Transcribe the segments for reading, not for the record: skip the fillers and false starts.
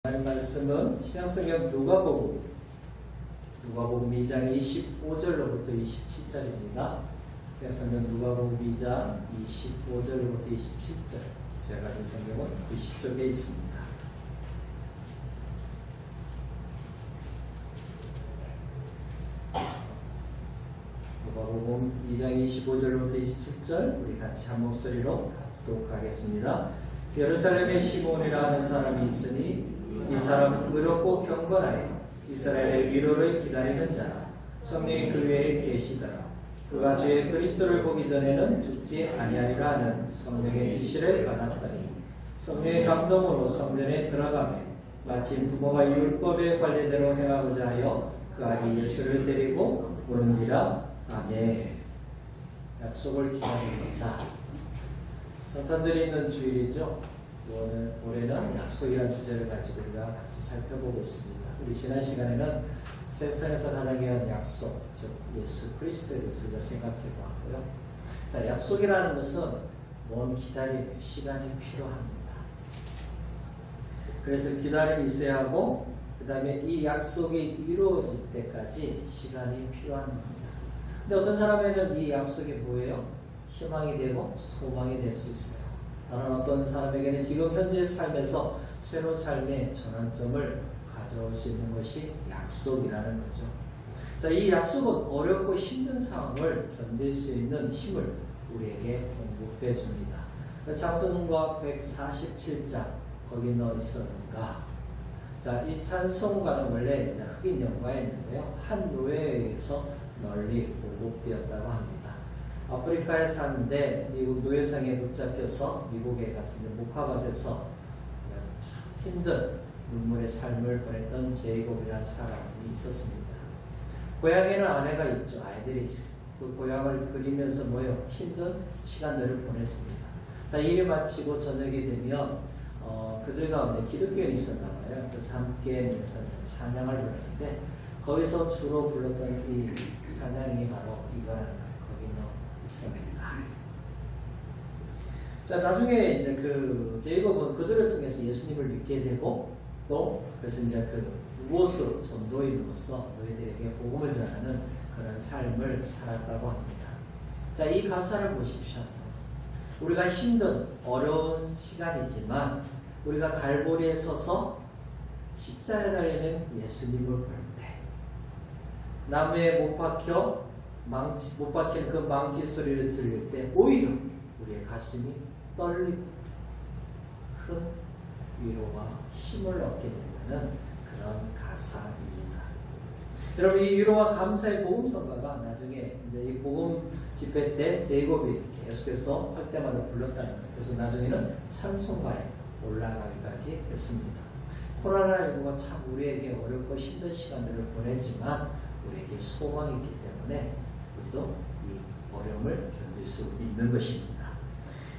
하나님 말씀은 신약성경 누가복음 2장 25절로부터 27절입니다. 신약성경 누가복음 2장 25절로부터 27절. 제가 가진 성경은 90쪽에 있습니다. 누가복음 2장 25절로부터 27절 우리 같이 한 목소리로 합독하겠습니다. 예루살렘에 시몬이라 하는 사람이 있으니 이 사람은 의롭고 경건하여 이스라엘의 위로를 기다리는 자라. 성령이 그 외에 계시더라. 그가 주의 그리스도를 보기 전에는 죽지 아니하리라 하는 성령의 지시를 받았더니 성령의 감동으로 성전에 들어가며 마침 부모가 율법의 관례대로 행하고자 하여 그 아기 예수를 데리고 오는지라. 아멘. 약속을 기다리는 자. 성탄절이 있는 주일이죠. 올해는 약속이라는 주제를 가지고 우리가 같이 살펴보고 있습니다. 우리 지난 시간에는 세상에서 가장 귀한 약속, 즉 예수 그리스도에 대해서 우리가 생각해 보았고요. 자, 약속이라는 것은 먼 기다림의 시간이 필요합니다. 그래서 기다림이 있어야 하고 그 다음에 이 약속이 이루어질 때까지 시간이 필요한 겁니다. 근데 어떤 사람에는 이 약속이 뭐예요? 희망이 되고 소망이 될 수 있어요. 다른 어떤 사람에게는 지금 현재 삶에서 새로운 삶의 전환점을 가져올 수 있는 것이 약속이라는 거죠. 자, 이 약속은 어렵고 힘든 상황을 견딜 수 있는 힘을 우리에게 공급해 줍니다. 찬송가 147장 거기 넣어 있었는가? 자, 이 찬송가는 원래 흑인 연가였는데요. 한 노예에 의해서 널리 보급되었다고 합니다. 아프리카에 사는데 미국 노예상에 붙잡혀서 미국에 갔을 때 모카밭에서 힘든 눈물의 삶을 보냈던 제이콥이라는 사람이 있었습니다. 고향에는 아내가 있죠. 아이들이 있어요. 그 고향을 그리면서 모여 힘든 시간들을 보냈습니다. 자, 일을 마치고 저녁이 되면 그들 가운데 기독교인이 있었나 봐요. 그래서 함께 모여서 찬양을 불렀는데 거기서 주로 불렀던 이 찬양이 바로 이거라는 거예요. 있습니다. 자, 나중에 이제 그 제이콥은 그들을 통해서 예수님을 믿게 되고 또 그래서 이제 그 무엇으로 전도인으로서 너희들에게 복음을 전하는 그런 삶을 살았다고 합니다. 자, 이 가사를 보십시오. 우리가 힘든 어려운 시간이지만 우리가 갈보리에 서서 십자가에 달리는 예수님을 볼 때 나무에 못 박힌 그 망치 소리를 들릴 때 오히려 우리의 가슴이 떨리고 큰 위로와 힘을 얻게 된다는 그런 가사입니다. 여러분, 이 위로와 감사의 복음성가가 나중에 이제 이 복음 집회 때 제이콥이 계속해서 할 때마다 불렀다는 거예요. 그래서 나중에는 찬송가에 올라가기까지 했습니다. 코로나19가 참 우리에게 어렵고 힘든 시간들을 보내지만 우리에게 소망이 있기 때문에 우리도 이 어려움을 견딜 수 있는 것입니다.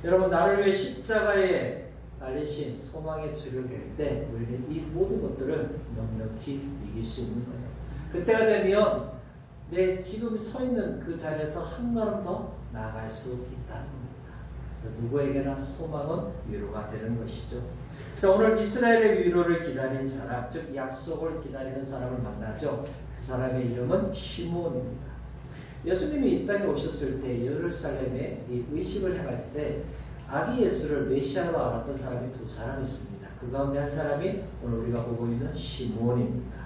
여러분, 나를 위해 십자가에 달리신 소망의 주를 볼 때 우리는 이 모든 것들을 넉넉히 이길 수 있는 거예요. 그때가 되면 내 지금 서 있는 그 자리에서 한 걸음 더 나아갈 수 있다는 겁니다. 그래서 누구에게나 소망은 위로가 되는 것이죠. 자, 오늘 이스라엘의 위로를 기다리는 사람, 즉 약속을 기다리는 사람을 만나죠. 그 사람의 이름은 시몬입니다. 예수님이 이 땅에 오셨을 때 예루살렘에 이 의식을 행할 때 아기 예수를 메시아로 알았던 사람이 두 사람이 있습니다. 그 가운데 한 사람이 오늘 우리가 보고 있는 시몬입니다.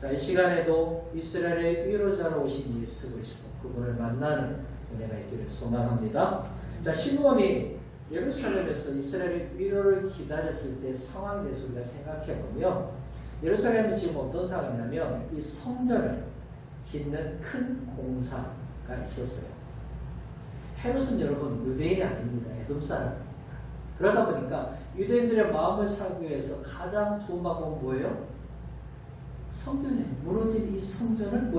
자, 이 시간에도 이스라엘의 위로자로 오신 예수 그리스도 그분을 만나는 은혜가 있기를 소망합니다. 자, 시몬이 예루살렘에서 이스라엘의 위로를 기다렸을 때 상황에 대해서 우리가 생각해 보면 예루살렘은 지금 어떤 상황이냐면 이 성전을 짓는 큰 공사가 있었어요. 헤롯은 여러분 유대인이 아닙니다. 에돔 사람입니다. 그러다 보니까 유대인들의 마음을 사기 위해서 가장 좋은 방법은 뭐예요? 성전에 무너진 이 성전을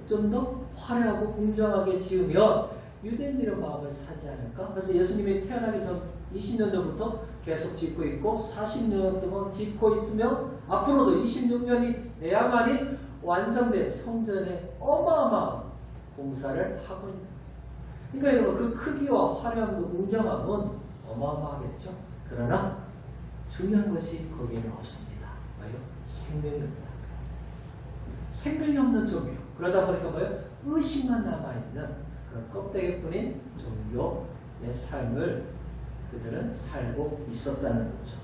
좀 더 화려하고 웅장하게 지으면 유대인들의 마음을 사지 않을까? 그래서 예수님이 태어나기 전 20년 전부터 계속 짓고 있고 40년 동안 짓고 있으면 앞으로도 26년이 돼야만이 완성된 성전의 어마어마한 공사를 하고 있는 거예요. 그러니까 여러분, 그 크기와 화려함과 웅장함은 어마어마하겠죠. 그러나 중요한 것이 거기에는 없습니다. 생명이 없다. 생명이 없는 종교. 그러다 보니까 뭐예요? 의식만 남아있는 그런 껍데기뿐인 종교의 삶을 그들은 살고 있었다는 거죠.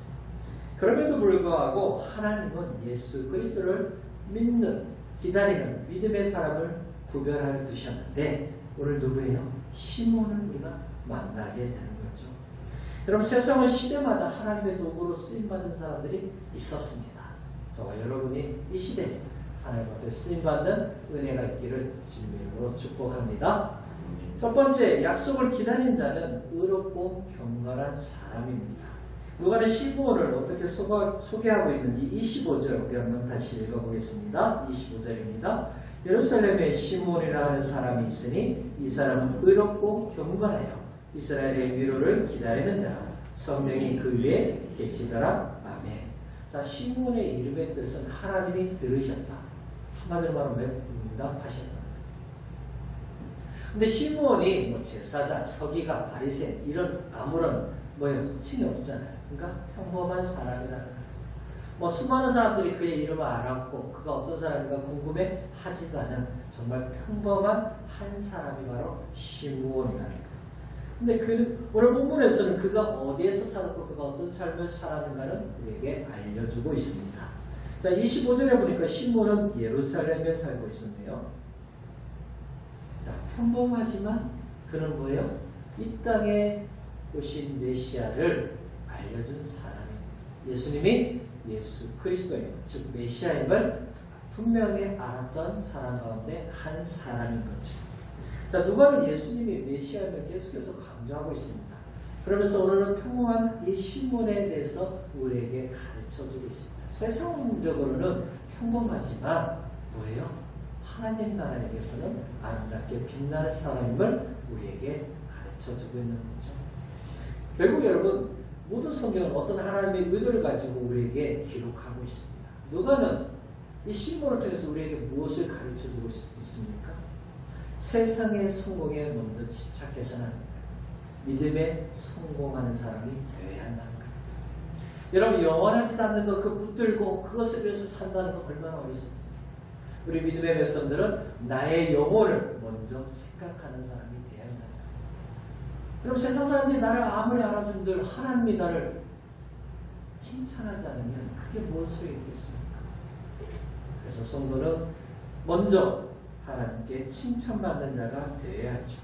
그럼에도 불구하고 하나님은 예수 그리스도를 믿는, 기다리는 믿음의 사람을 구별하여 두셨는데 오늘 누구예요? 시몬을 우리가 만나게 되는 거죠. 여러분, 세상은 시대마다 하나님의 도구로 쓰임받은 사람들이 있었습니다. 저와 여러분이 이 시대에 하나님 앞에 쓰임받는 은혜가 있기를 주님의 이름으로 축복합니다. 첫 번째, 약속을 기다린 자는 의롭고 경건한 사람입니다. 누가는 시몬을 어떻게 소개하고 있는지 25절 우리 한번 다시 읽어보겠습니다. 25절입니다. 예루살렘에 시몬이라 하는 사람이 있으니 이 사람은 의롭고 경건하여 이스라엘의 위로를 기다리는 자라. 성령이 그 위에 계시더라. 아멘. 자, 시몬의 이름의 뜻은 하나님이 들으셨다. 한마디로 말하면 응답하셨다. 근데 시몬이 뭐 제사장, 서기관, 바리새인 이런 아무런 호칭이 없잖아요. 그러니까 평범한 사람이라는 거예요. 뭐 수많은 사람들이 그의 이름을 알았고 그가 어떤 사람인가 궁금해 하지도 않은 정말 평범한 한 사람이 바로 시몬이라는 거예요. 근데 오늘 본문에서는 그가 어디에서 살았고 그가 어떤 삶을 살았는가는 우리에게 알려주고 있습니다. 자, 25절에 보니까 시몬은 예루살렘에 살고 있었네요. 자, 평범하지만 그는 뭐예요? 이 땅에 오신 메시아를 알려준 사람이에요. 예수님이 예수 그리스도임을, 즉 메시아임을 분명히 알았던 사람 가운데 한 사람인 거죠. 자, 누가는 예수님이 메시아임을 계속해서 강조하고 있습니다. 그러면서 오늘은 평범한 이 시몬에 대해서 우리에게 가르쳐주고 있습니다. 세상적으로는 평범하지만 뭐예요? 하나님 나라에게서는 아름답게 빛나는 사람임을 우리에게 가르쳐주고 있는 거죠. 결국 여러분, 모든 성경은 어떤 하나님의 의도를 가지고 우리에게 기록하고 있습니다. 누가는 이 시몬을 통해서 우리에게 무엇을 가르쳐주고 있습니까? 세상의 성공에 먼저 집착해서는 안 됩니다. 믿음에 성공하는 사람이 되어야 한다는 거예요. 여러분, 영원하지도 않는 것 그 붙들고 그것을 위해서 산다는 건 얼마나 어리석습니까? 우리 믿음의 백성들은 나의 영혼을 먼저 생각하는 사람이 되어야 한다는 거예요. 그럼 세상 사람들이 나를 아무리 알아준들 하나님이 나를 칭찬하지 않으면 그게 뭔 소용이 있겠습니까? 그래서 성도는 먼저 하나님께 칭찬받는 자가 되어야 하죠.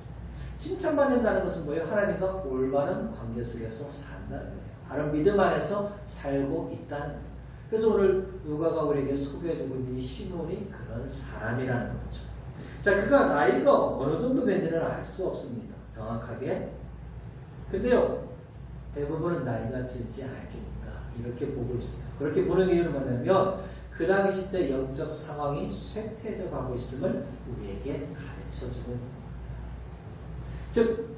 칭찬받는다는 것은 뭐예요? 하나님과 올바른 관계 속에서 산다는 거예요. 바른 믿음 안에서 살고 있다는 거예요. 그래서 오늘 누가가 우리에게 소개해주고 있는 이 시몬이 그런 사람이라는 거죠. 자, 그가 나이가 어느 정도 된지는 알 수 없습니다. 정확하게. 근데요, 대부분은 나이가 들지 않았겠는가 이렇게 보고 있어요. 그렇게 보는 이유는 뭐냐면 그 당시 때 영적 상황이 쇠퇴져 가고 있음을 우리에게 가르쳐주고 있는 겁니다. 즉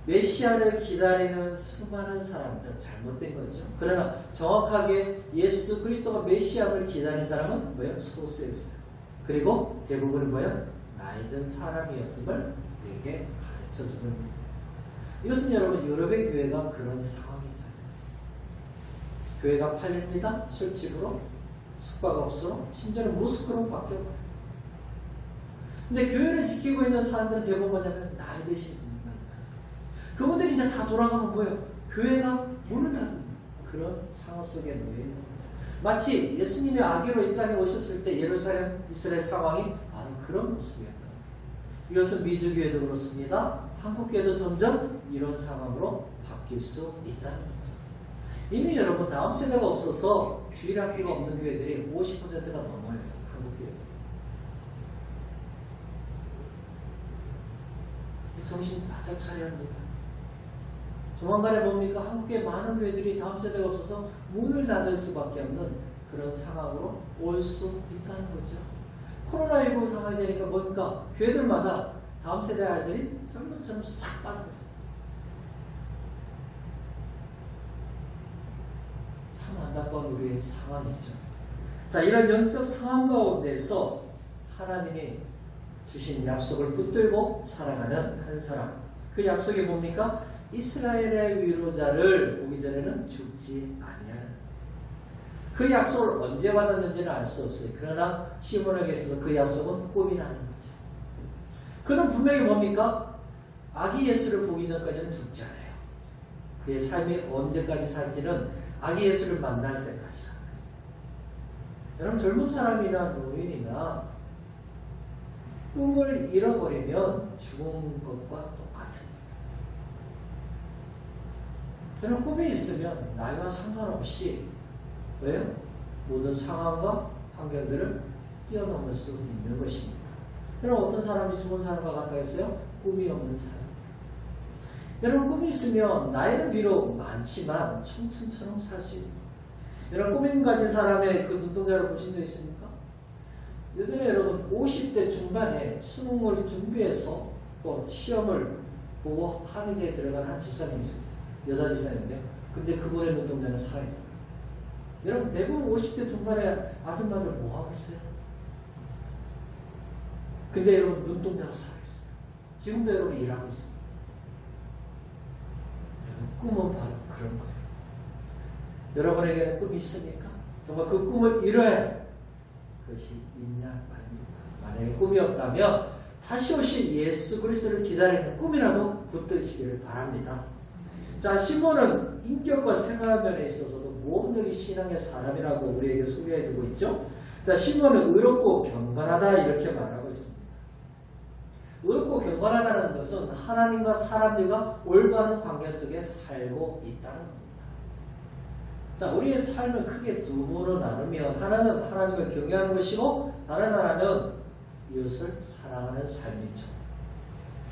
메시아를 기다리는 수많은 사람들 잘못된 거죠. 그러나 정확하게 예수 그리스도가 메시아를 기다리는 사람은 뭐예요? 소수였어요. 그리고 대부분은 뭐예요? 나이 든 사람이었음을 우리에게 가르쳐주는 겁니다. 이것은 여러분 유럽의 교회가 그런 상황이잖아요. 교회가 팔립니다. 술집으로, 숙박업소로, 심지어는 모스크로 바뀌어버려요. 근데 교회를 지키고 있는 사람들은 대부분 뭐냐면 나이 드신 분만 있다. 그분들이 이제 다 돌아가면 뭐예요? 교회가 모른다는 그런 상황 속에 놓여 있는 거죠. 마치 예수님이 아기로 이 땅에 오셨을 때 예루살렘, 이스라엘 상황이 바로 그런 모습이었다. 이것은 미주교회도 그렇습니다. 한국교회도 점점 이런 상황으로 바뀔 수 있다는 거죠. 이미 여러분 다음 세대가 없어서 주일학교가 없는 교회들이 50%가 넘어요. 한국교회. 정신 바짝 차려야 합니다. 조만간에 뭡니까? 한국교회 많은 교회들이 다음 세대가 없어서 문을 닫을 수밖에 없는 그런 상황으로 올 수 있다는 거죠. 코로나19 상황이 되니까 뭡니까? 교회들마다 다음 세대 아이들이 썰물처럼 싹 빠져버렸어요. 참 안타까운 우리의 상황이죠. 자, 이런 영적 상황 가운데서 하나님이 주신 약속을 붙들고 살아가는 한 사람. 그 약속이 뭡니까? 이스라엘의 위로자를 오기 전에는 죽지 아니하는. 그 약속을 언제 받았는지는 알 수 없어요. 그러나 시몬에게 있어서 그 약속은 꿈이라는 거죠. 그는 분명히 뭡니까? 아기 예수를 보기 전까지는 죽지 않아요. 그의 삶이 언제까지 살지는 아기 예수를 만날 때까지라. 여러분 젊은 사람이나 노인이나 꿈을 잃어버리면 죽은 것과 똑같은 거예요. 여러분 꿈이 있으면 나이와 상관없이 왜요? 모든 상황과 환경들을 뛰어넘을 수 있는 것입니다. 여러분 어떤 사람이 죽은 사람과 같다 했어요? 꿈이 없는 사람. 여러분 꿈이 있으면 나이는 비록 많지만 청춘처럼 살 수 있는 거예요. 여러분 꿈이 가진 사람의 그 눈동자를 보신 적 있습니까? 예전에 여러분 50대 중반에 수능을 준비해서 또 시험을 보고 한의대에 들어간 한 집사님이 있었어요. 여자 집사님인데요. 근데 그분의 눈동자는 살아있는 거예요. 여러분 대부분 50대 중반의 아줌마들 뭐하고 있어요? 근데 여러분 눈동자가 살아있어요. 지금도 여러분 일하고 있습니다. 꿈은 바로 그런 거예요. 여러분에게는 꿈이 있습니까? 정말 그 꿈을 이뤄야 그것이 있냐 말입니다. 만약에 꿈이 없다면 다시 오실 예수 그리스도를 기다리는 꿈이라도 붙드시기를 바랍니다. 자, 시몬은 인격과 생활 면에 있어서도 모험적인 신앙의 사람이라고 우리에게 소개해주고 있죠. 자, 시몬은 의롭고 경건하다 이렇게 말하고 있습니다. 의롭고 경건하다는 것은 하나님과 사람들과 올바른 관계 속에 살고 있다는 겁니다. 자, 우리의 삶을 크게 두 부로 나누면 하나는 하나님을 경외하는 것이고 다른 하나는 이웃을 사랑하는 삶이죠.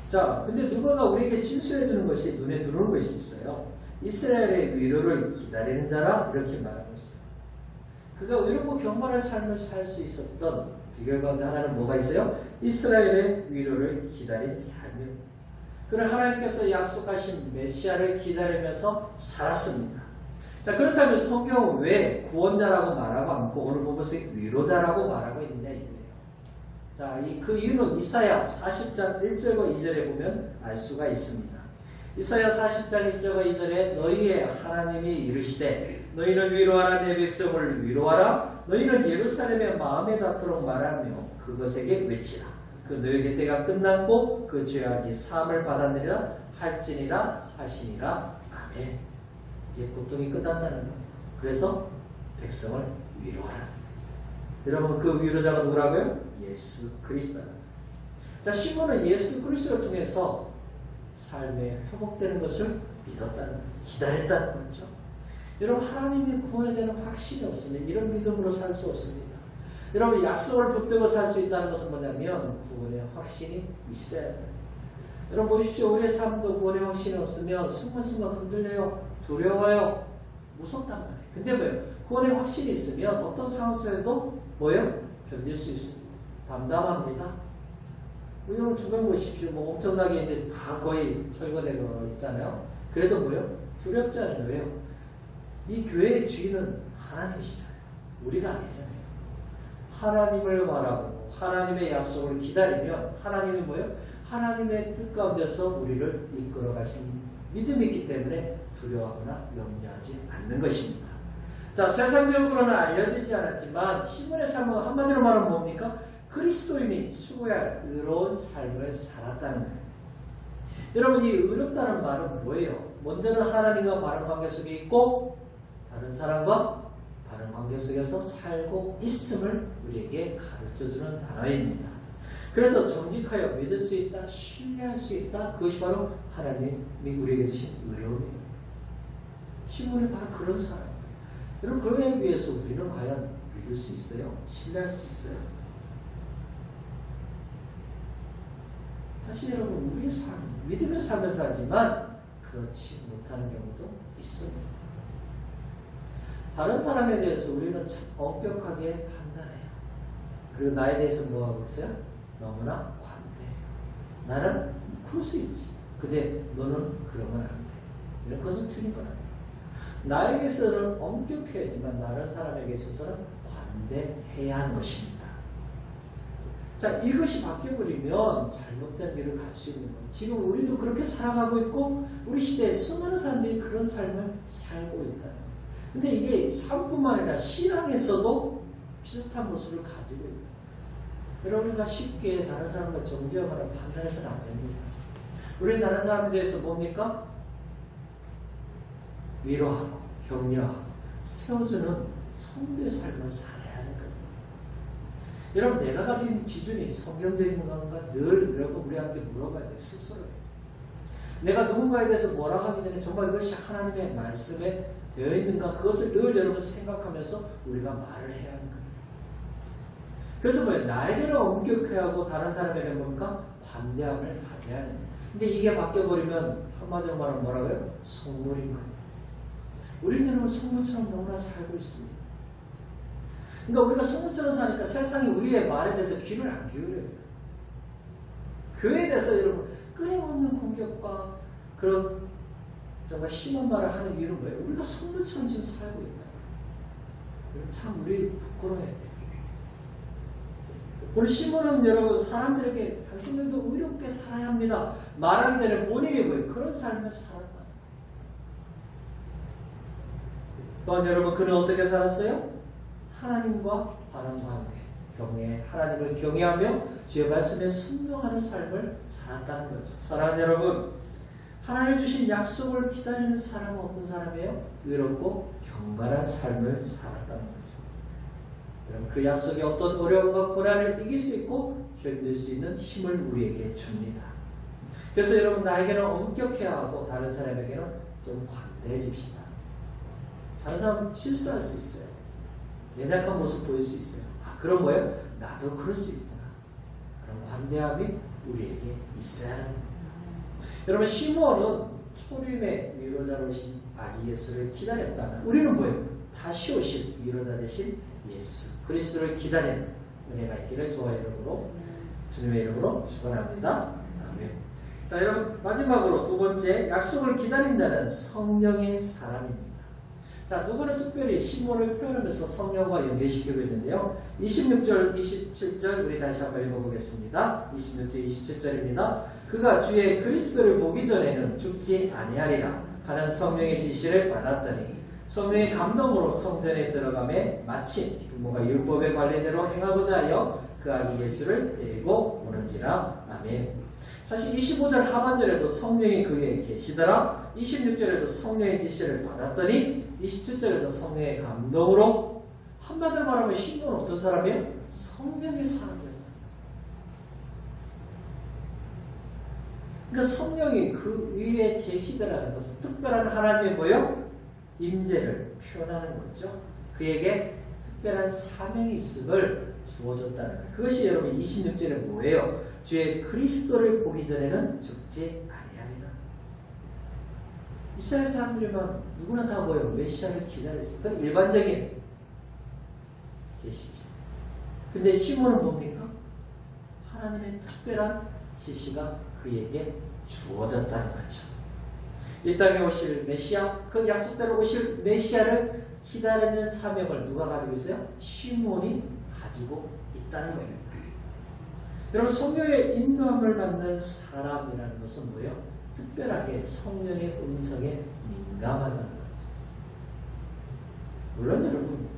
자, 근데 누가가 우리에게 진수해 주는 것이 눈에 들어오는 것이 있어요. 이스라엘의 위로를 기다리는 자라 이렇게 말하고 있어요. 그가 의롭고 경건한 삶을 살 수 있었던 비결 가운데 하나는 뭐가 있어요? 이스라엘의 위로를 기다린 삶입니다. 그는 하나님께서 약속하신 메시아를 기다리면서 살았습니다. 자, 그렇다면 성경은 왜 구원자라고 말하고 않고 오늘 보면서 위로자라고 말하고 있느냐 이거예요. 자, 그 이유는 이사야 40장 1절과 2절에 보면 알 수가 있습니다. 이사야 40장 1절과 2절에 너희의 하나님이 이르시되 너희는 위로하라 내 백성을 위로하라 너희는 예루살렘의 마음에 닿도록 말하며 그것에게 외치라 그 너희에게 때가 끝났고 그 죄악이 사함을 받았느니라 할지니라 하시니라 아멘. 이제 고통이 끝난다는 거예요. 그래서 백성을 위로하라. 여러분 그 위로자가 누구라고요? 예수 그리스도다. 자, 시몬은 예수 그리스도를 통해서 삶에 회복되는 것을 믿었다는 거죠. 기다렸다는 거죠. 여러분 하나님이 구원에 대한 확신이 없으면 이런 믿음으로 살 수 없습니다. 여러분 약속을 붙들고 살 수 있다는 것은 뭐냐면 구원의 확신이 있어야 해요. 여러분 보십시오. 우리의 삶도 구원의 확신이 없으면 순간순간 흔들려요. 두려워요. 무섭단 말이에요. 근데 뭐예요? 구원의 확신이 있으면 어떤 상황 속에도 뭐예요? 견딜 수 있습니다. 담담합니다. 여러분 주변 보십시오. 뭐 엄청나게 이제 다 거의 철거되고 있잖아요. 그래도 뭐예요? 두렵지 않아요. 왜요? 이 교회의 주인은 하나님이시잖아요. 우리가 아니잖아요. 하나님을 바라보고 하나님의 약속을 기다리면 하나님이 뭐예요? 하나님의 뜻 가운데서 우리를 이끌어 가신 믿음이 있기 때문에 두려워하거나 염려하지 않는 것입니다. 자, 세상적으로는 알려지지 않았지만 시몬의 삶은 한마디로 말하면 뭡니까? 그리스도인이 추구할 의로운 삶을 살았다는 거예요. 여러분 이 의롭다는 말은 뭐예요? 먼저는 하나님과 바른 관계 속에 있고 다른 사람과 바른 관계 속에서 살고 있음을 우리에게 가르쳐주는 단어입니다. 그래서 정직하여 믿을 수 있다, 신뢰할 수 있다. 그것이 바로 하나님이 우리에게 주신 의로움입니다. 시몬이 바로 그런 사람이에요. 여러분 그러기 위해서 우리는 과연 믿을 수 있어요? 신뢰할 수 있어요? 사실 여러분 우리의 삶, 믿음의 삶을 살지만 그렇지 못하는 경우도 있습니다. 다른 사람에 대해서 우리는 참 엄격하게 판단해요. 그리고 나에 대해서 뭐하고 있어요? 너무나 관대해요. 나는 그럴 수 있지. 근데 너는 그러면 안 돼. 이런 것은 틀린 건 아니에요. 나에게서는 엄격해야지만 다른 사람에게 있어서는 관대해야 하는 것입니다. 자, 이것이 바뀌어버리면 잘못된 길을 갈 수 있는 거예요. 지금 우리도 그렇게 살아가고 있고 우리 시대에 수많은 사람들이 그런 삶을 살고 있다는 거예요. 근데 이게 삶뿐만 아니라 신앙에서도 비슷한 모습을 가지고 있다. 여러분, 우리가 쉽게 다른 사람을 정죄하거나 판단해서는 안 됩니다. 우리는 다른 사람에 대해서 뭡니까? 위로하고 격려하고 세워주는 성도의 삶을 살아야 하는 겁니다. 여러분, 내가 가진 기준이 성경적인 건가? 늘 여러분 우리한테 물어봐야 돼. 스스로. 내가 누군가에 대해서 뭐라 하기 전에 정말 그것이 하나님의 말씀에 되어 있는가? 그것을 늘 여러분 생각하면서 우리가 말을 해야 하는 겁니다. 그래서 뭐예요? 나에게는 엄격해야 하고 다른 사람에게는 뭔가 관대함을 가져야 하는 거예요. 근데 이게 바뀌어버리면 한마디로 말하면 뭐라고요? 속물인 거예요. 우리는 여러분 속물처럼 너무나 살고 있습니다. 그러니까 우리가 속물처럼 사니까 세상이 우리의 말에 대해서 귀를 안 기울여요. 그에 대해서 여러분 끊임없는 공격과 그런 정말 심한 말을 하는 이유는 뭐예요? 우리가 속물처럼 지금 살고 있다. 참 우리 부끄러워야 돼요. 오늘 신문은 여러분 사람들에게 당신들도 의롭게 살아야 합니다. 말하기 전에 본인이 뭐예요? 그런 삶을 살았다. 또한 여러분 그는 어떻게 살았어요? 하나님과 바람과 함께 경외, 하나님을 경외하며 주의 말씀에 순종하는 삶을 살았다는 거죠. 사랑하는 여러분, 하나님 주신 약속을 기다리는 사람은 어떤 사람이에요? 의롭고 경건한 삶을 살았다는 거죠. 여러분, 그 약속이 어떤 어려움과 고난을 이길 수 있고 견딜 수 있는 힘을 우리에게 줍니다. 그래서 여러분, 나에게는 엄격해야 하고 다른 사람에게는 좀 관대해집시다. 다른 사람 실수할 수 있어요. 연약한 모습 보일 수 있어요. 아, 그럼 뭐예요? 나도 그럴 수 있구나. 그런 관대함이 우리에게 있어야 하는 겁니다. 여러분, 시므온은 초림의 위로자로 오신 아기 예수를 기다렸다면 우리는 뭐예요? 다시 오실 위로자 되신 예수 그리스도를 기다리는 은혜가 있기를 저와 이름으로 주님의 이름으로 축원합니다. 아멘. 자, 여러분, 마지막으로 두 번째, 약속을 기다린 자는 성령의 사람입니다. 자, 누구는 특별히 시므온을 표현하면서 성령과 연계시키고 있는데요. 26절, 27절 우리 다시 한번 읽어보겠습니다. 26절, 27절입니다. 그가 주의 그리스도를 보기 전에는 죽지 아니하리라 하는 성령의 지시를 받았더니 성령의 감동으로 성전에 들어가매 마침 부모가 율법의 관례대로 행하고자 하여 그 아기 예수를 데리고 오는지라. 아멘. 사실 25절 하반절에도 성령이 그에게 계시더라. 26절에도 성령의 지시를 받았더니 27절에도 성령의 감동으로, 한마디로 말하면 시므온은 어떤 사람이에요? 성령의 사람이에요. 그러니까 성령이 그 위에 계시더라는 것은 특별한 하나님의 뭐예요? 임재를 표현하는 거죠. 그에게 특별한 사명이 있음을 주어졌다는 거예요. 그것이 여러분 26절에 뭐예요? 주의 그리스도를 보기 전에는 죽지 아니하리라. 이스라엘 사람들만 누구나 다 뭐예요? 메시아를 기다렸어요. 그건 일반적인 계시죠. 근데 시므온은 뭡니까? 하나님의 특별한 지시가 그에게 주어졌다는 거죠. 이 땅에 오실 메시아, 그 약속대로 오실 메시아를 기다리는 사명을 누가 가지고 있어요? 시므온이 가지고 있다는 거예요. 여러분, 성령의 인도함을 받는 사람이라는 것은 뭐예요? 특별하게 성령의 음성에 민감하다는 거죠. 물론 여러분,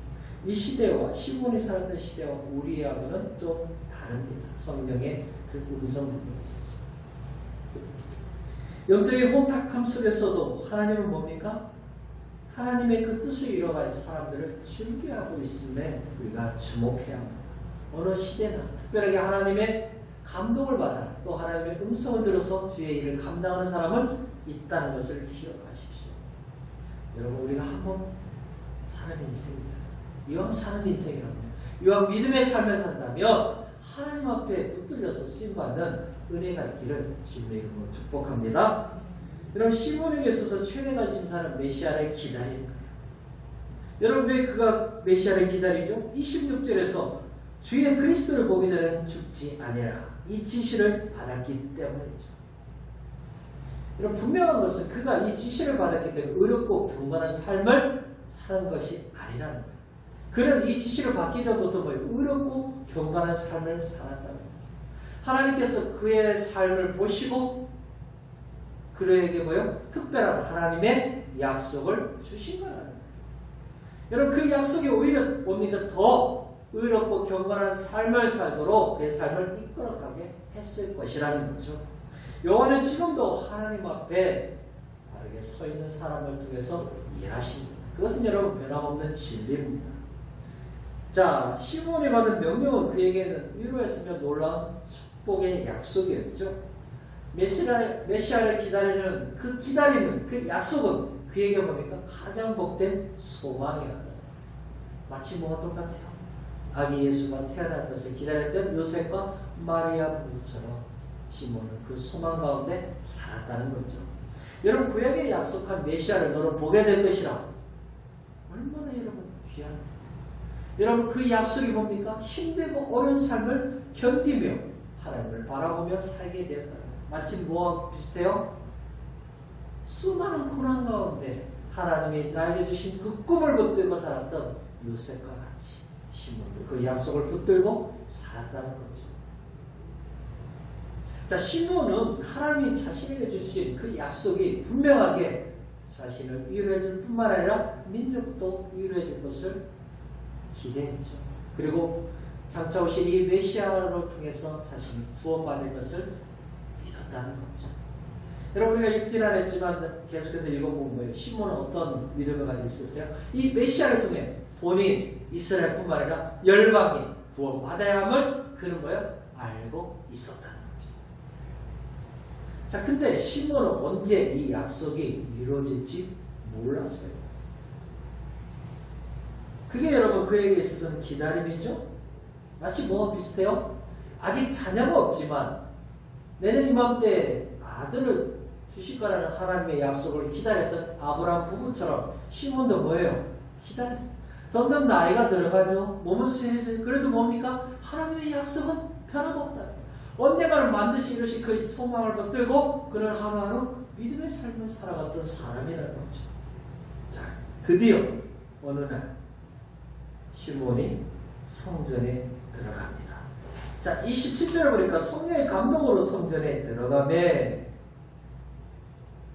이 시대와 시므온이 살았던 시대와 우리하고는 좀 다릅니다. 성령의 그 음성 부분에 있어서. 영적인 혼탁함 속에서도 하나님은 뭡니까? 하나님의 그 뜻을 이뤄갈 사람들을 준비하고 있음에 우리가 주목해야 합니다. 어느 시대나 특별하게 하나님의 감동을 받아 또 하나님의 음성을 들어서 주의 일을 감당하는 사람은 있다는 것을 기억하십시오. 여러분, 우리가 한번 사는 인생이잖아요. 이왕 사는 인생이라면, 이왕 믿음의 삶을 산다면 하나님 앞에 붙들려서 쓰임받는 은혜가 있기를 주님의 이름으로 축복합니다. 여러분, 시므온에게 있어서 최대가 심사는 메시아를 기다리는 거예요. 여러분, 왜 그가 메시아를 기다리죠? 26절에서 주의 그리스도를 보기 전에는 죽지 아니라 이 지시를 받았기 때문이죠. 여러분, 분명한 것은 그가 이 지시를 받았기 때문에 의롭고 경건한 삶을 사는 것이 아니라는 거예요. 그는 이 지시를 받기 전부터 뭐예요? 의롭고 경건한 삶을 살았다는 거죠. 하나님께서 그의 삶을 보시고 그에게 뭐예요? 특별한 하나님의 약속을 주신 거라는 거예요. 여러분 그 약속이 오히려 뭡니까? 더 의롭고 경건한 삶을 살도록 그의 삶을 이끌어가게 했을 것이라는 거죠. 여호와는 지금도 하나님 앞에 바르게 서 있는 사람을 통해서 일하십니다. 그것은 여러분 변함없는 진리입니다. 자, 시몬이 받은 명령은 그에게는 위로했으며 놀라운 축복의 약속이었죠. 메시아를 기다리는 그 약속은 그에게 뭡니까? 가장 복된 소망이었다. 마치 뭐가 똑같아요. 아기 예수가 태어날 것을 기다렸던 요셉과 마리아 부부처럼 시몬은 그 소망 가운데 살았다는 거죠. 여러분 구약에 약속한 메시아를 너는 보게 될 것이라. 얼마나 여러분 귀한. 여러분 그 약속이 뭡니까? 힘들고 어려운 삶을 견디며 하나님을 바라보며 살게 되었다. 마치 뭐와 비슷해요? 수많은 고난 가운데 하나님이 나에게 주신 그 꿈을 붙들고 살았던 요셉과 같이 시몬도 그 약속을 붙들고 살았다는 거죠. 자, 시몬은 하나님이 자신에게 주신 그 약속이 분명하게 자신을 위로해 줄 뿐만 아니라 민족도 위로해 줄 것을 기대했죠. 그리고 장차 오실 이 메시아를 통해서 자신이 구원받을 것을 믿었다는 거죠. 여러분 우리가 읽진 않았지만 계속해서 읽어보면 뭐예요? 시몬은 어떤 믿음을 가지고 있었어요? 이 메시아를 통해 본인 이스라엘뿐만 아니라 열방이 구원받아야 함을 그는 뭐예요? 알고 있었다는 거죠. 자, 근데 시몬은 언제 이 약속이 이루어질지 몰랐어요. 그게 여러분 그에게 있어서는 기다림이죠. 마치 뭐가 비슷해요? 아직 자녀가 없지만 내년 이맘때 아들을 주실 거라는 하나님의 약속을 기다렸던 아브라함 부부처럼 시몬도 뭐예요? 기다려. 점점 나이가 들어가죠. 몸은 쇠해져요. 그래도 뭡니까? 하나님의 약속은 변함없다. 언젠가는 반드시 이루실 그 소망을 붙들고 그는 하루하루 믿음의 삶을 살아갔던 사람이라는 거죠. 자, 드디어 어느 날 시몬이 성전에 들어갑니다. 자, 27절에 보니까 성령의 감동으로 성전에 들어가매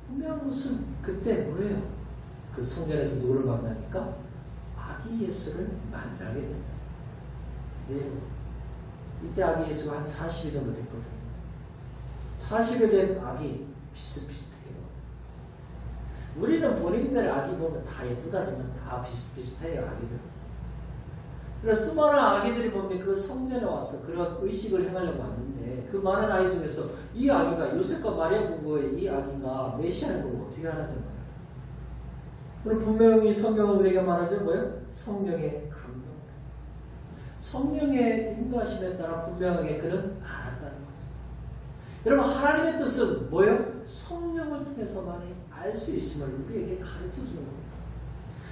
분명 무슨 그때 뭐예요? 그 성전에서 누구를 만나니까 아기 예수를 만나게 된다. 네. 이때 아기 예수가 한 40일 정도 됐거든요. 40일 된 아기 비슷비슷해요. 우리는 본인들 아기 보면 다 예쁘다지만 다 비슷비슷해요. 아기들. 그래서 수많은 아기들이 보면 그 성전에 와서 그런 의식을 행하려고 왔는데 그 많은 아이 중에서 이 아기가 요셉과 마리아 부부의 이 아기가 메시아인 걸 어떻게 알았단 말이에요. 그럼 분명히 성경은 우리에게 말하죠. 뭐예요? 성령의 감동. 성령의 인도하심에 따라 분명하게 그는 알았다는 거죠. 여러분 하나님의 뜻은 뭐예요? 성령을 통해서만이 알 수 있음을 우리에게 가르쳐 주는 겁니다.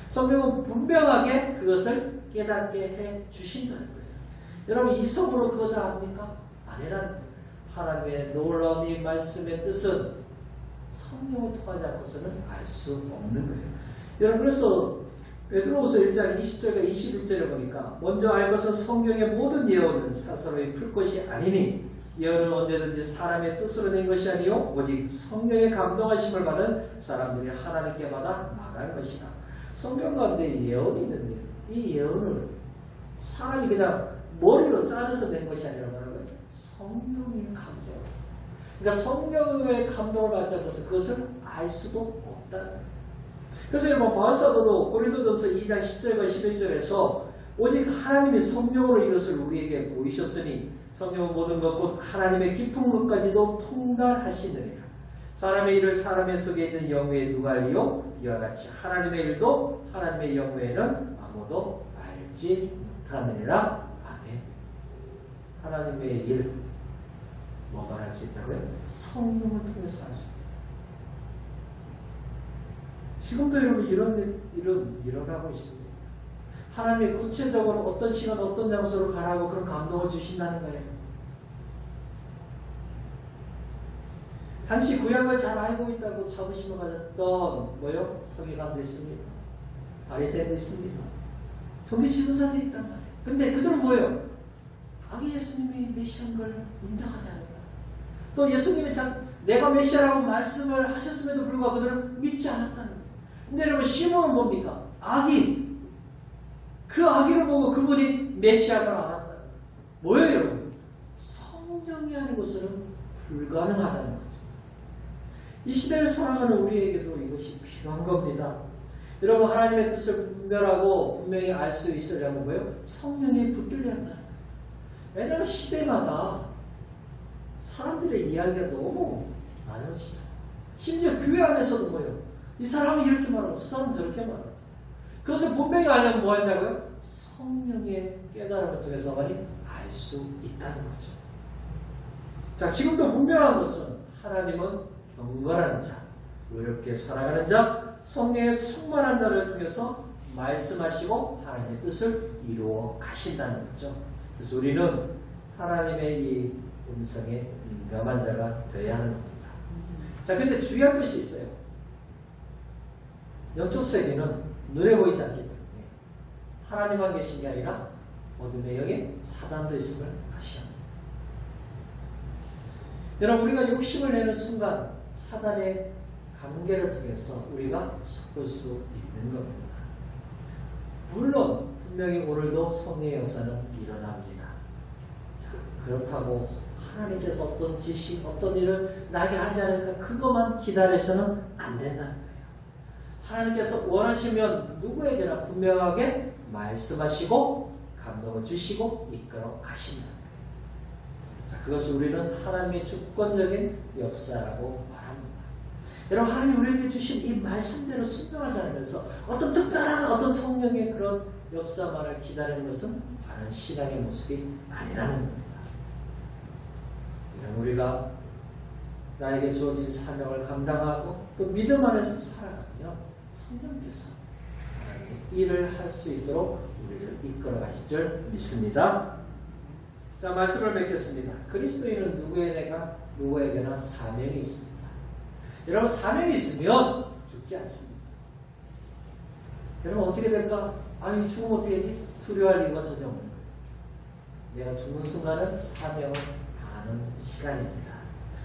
성령은 분명하게 그것을 깨닫게 해 주신다는 거예요. 여러분 이성으로 그것을 압니까? 아니라는 거예요. 하나님의 놀라운 이 말씀의 뜻은 성령을 통하지 않고서는 알 수 없는 거예요. 여러분 그래서 베드로후서 1장 20절과 21절에 보니까 먼저 알 것은 성경의 모든 예언은 사사로이 풀 것이 아니니 예언은 언제든지 사람의 뜻으로 낸 것이 아니요 오직 성령의 감동하심을 받은 사람들이 하나님께 받아 말할 것이다. 성경 가운데 예언이 있는데 이 예언을 사람이 그냥 머리로 짜내서 낸 것이 아니라 뭐라고요? 성령의 감동. 그러니까 성령의 감동을 받지 않고서 그것을 알 수도 없다는 거예요. 그래서 여러분 바울사도도 고린도전서 2장 10절과 11절에서 오직 하나님이 성령으로 이것을 우리에게 보이셨으니 성령은 모든 것 곧 하나님의 깊은 것까지도 통달하시느니라. 사람의 일을 사람의 속에 있는 영후에 누가 알리요? 이와 같이 하나님의 일도 하나님의 영후에는 아무도 알지 못하느니라. 아멘. 하나님의 일 뭐가 할 수 있다고요? 성령을 통해서 할 수 있다. 지금도 여러분 이런 일은 일어나고 있습니다. 하나님이 구체적으로 어떤 시간 어떤 장소로 가라고 그런 감동을 주신다는 거예요. 당시 구약을 잘 알고 있다고 자부심을 가졌던 뭐요? 서기관도 있습니다. 바리새인도 있습니다. 종교 지도자도 있단 말이에요. 근데 그들은 뭐예요? 아기 예수님이 메시아인 걸 인정하지 않았다. 또 예수님이 내가 메시아라고 말씀을 하셨음에도 불구하고 그들은 믿지 않았다는 거예요. 근데 여러분 시몬은 뭡니까? 아기 그 아기를 보고 그분이 메시아를 알았다. 뭐예요, 여러분? 성령이 하는 것은 불가능하다는 거죠. 이 시대를 살아가는 우리에게도 이것이 필요한 겁니다. 여러분, 하나님의 뜻을 분별하고 분명히 알 수 있으려면 뭐예요? 성령이 붙들려야 한다는 거예요. 왜냐하면 시대마다 사람들의 이야기가 너무 나눠지잖아요. 심지어 교회 안에서도 뭐예요? 이 사람은 이렇게 말하고 저 사람은 저렇게 말하고. 그것을 분명히 알려면 뭐 한다고요? 성령의 깨달음을 통해서만이 알 수 있다는 거죠. 자, 지금도 분명한 것은 하나님은 경건한 자, 의롭게 살아가는 자, 성령의 충만한 자를 통해서 말씀하시고 하나님의 뜻을 이루어 가신다는 거죠. 그래서 우리는 하나님의 이 음성에 민감한 자가 되어야 하는 겁니다. 자, 근데 주의할 것이 있어요. 영적 세계는 눈에 보이지 않기 때문에 하나님만 계신 게 아니라 어둠의 영에 사단도 있음을 아셔야 합니다. 여러분, 우리가 욕심을 내는 순간 사단의 관계를 통해서 우리가 속을 수 있는 겁니다. 물론 분명히 오늘도 성령의 역사는 일어납니다. 자, 그렇다고 하나님께서 어떤 지시, 어떤 일을 나게 하지 않을까 그것만 기다려서는 안 된다는 거예요. 하나님께서 원하시면 누구에게나 분명하게 말씀하시고 감동을 주시고 이끌어 가신다. 자, 그것을 우리는 하나님의 주권적인 역사라고 말합니다. 여러분, 하나님 우리에게 주신 이 말씀대로 순종하지 않으면서 어떤 특별한 어떤 성령의 그런 역사만을 기다리는 것은 바른 신앙의 모습이 아니라는 겁니다. 이런 우리가 나에게 주어진 사명을 감당하고 또 믿음 안에서 살아가면 성령께서 하나님의 일을 할 수 있도록 우리를 이끌어 가실 줄 믿습니다. 자, 말씀을 맺겠습니다. 그리스도인은 누구에게나 사명이 있습니다. 여러분, 사명이 있으면 죽지 않습니다. 여러분, 어떻게 될까? 아니, 죽으면 어떻게 되지? 두려워할 이유가 전혀 없는 거예요. 내가 죽는 순간은 사명을 다하는 시간입니다.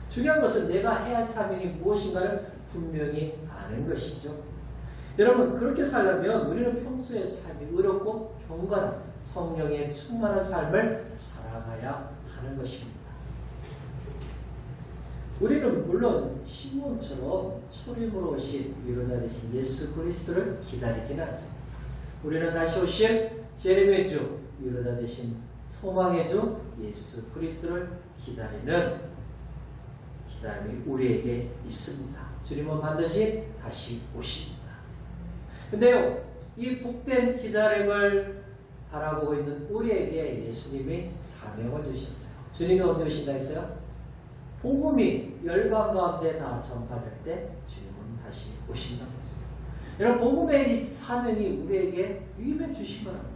중요한 것은 내가 해야 할 사명이 무엇인가를 분명히 아는 것이죠. 여러분, 그렇게 살려면 우리는 평소의 삶이 의롭고 경건한 성령의 충만한 삶을 살아가야 하는 것입니다. 우리는 물론 시몬처럼 초림으로 오신 위로자 되신 예수 그리스도를 기다리지는 않습니다. 우리는 다시 오실 재림의 주, 위로자 되신 소망의 주 예수 그리스도를 기다리는 기다림이 우리에게 있습니다. 주님은 반드시 다시 오십니다. 근데요, 이 복된 기다림을 바라보고 있는 우리에게 예수님이 사명을 주셨어요. 주님이 언제 오신다 했어요? 복음이 열방 가운데 다 전파될 때 주님은 다시 오신다고 했어요. 여러분, 복음의 이 사명이 우리에게 위임해 주신 거랍니다.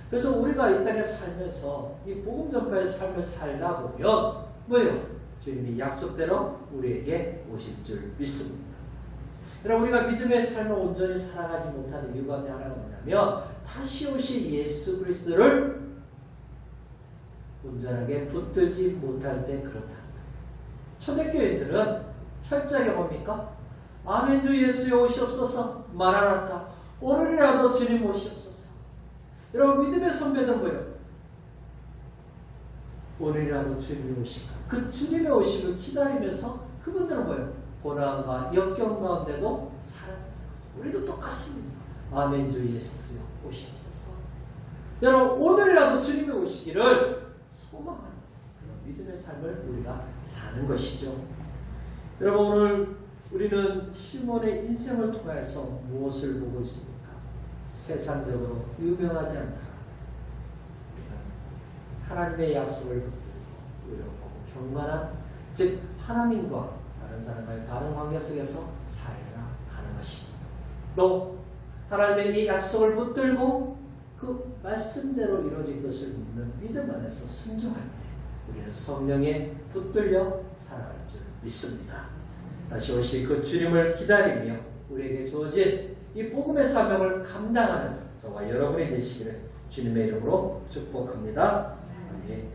그래서 우리가 이 땅에 살면서 이 복음 전파의 삶을 살다 보면 뭐예요? 주님이 약속대로 우리에게 오실 줄 믿습니다. 여러분, 우리가 믿음의 삶을 온전히 살아가지 못하는 이유 가운데 하나가 뭐냐면 다시 오실 예수 그리스도를 온전하게 붙들지 못할 때 그렇다는 거예요. 초대교인들은 철저하게 뭡니까? 아멘 주 예수여 오시옵소서, 마라나타, 오늘이라도 주님 오시옵소서. 여러분, 믿음의 선배들 뭐예요? 오늘이라도 주님이 오실까? 그 주님의 오심을 기다리면서 그분들은 뭐예요? 고난과 역경 가운데도 살았다. 우리도 똑같습니다. 아멘 주 예수여 오시옵소서. 여러분, 오늘이라도 주님이 오시기를 소망하는 그런 믿음의 삶을 우리가 사는 것이죠. 여러분, 오늘 우리는 시몬의 인생을 통해서 무엇을 보고 있습니까? 세상적으로 유명하지 않더라도 우리는 하나님의 약속을 붙들고 의롭고 경건한, 즉 하나님과 다른 사람과의 다른 관계 속에서 살아가는 것입니다. 또 하나님의 이 약속을 붙들고 그 말씀대로 이루어질 것을 믿는 믿음 안에서 순종할 때 우리는 성령에 붙들려 살아갈 줄 믿습니다. 다시 오실 그 주님을 기다리며 우리에게 주어진 이 복음의 사명을 감당하는 저와 여러분이 되시기를 주님의 이름으로 축복합니다. 아멘.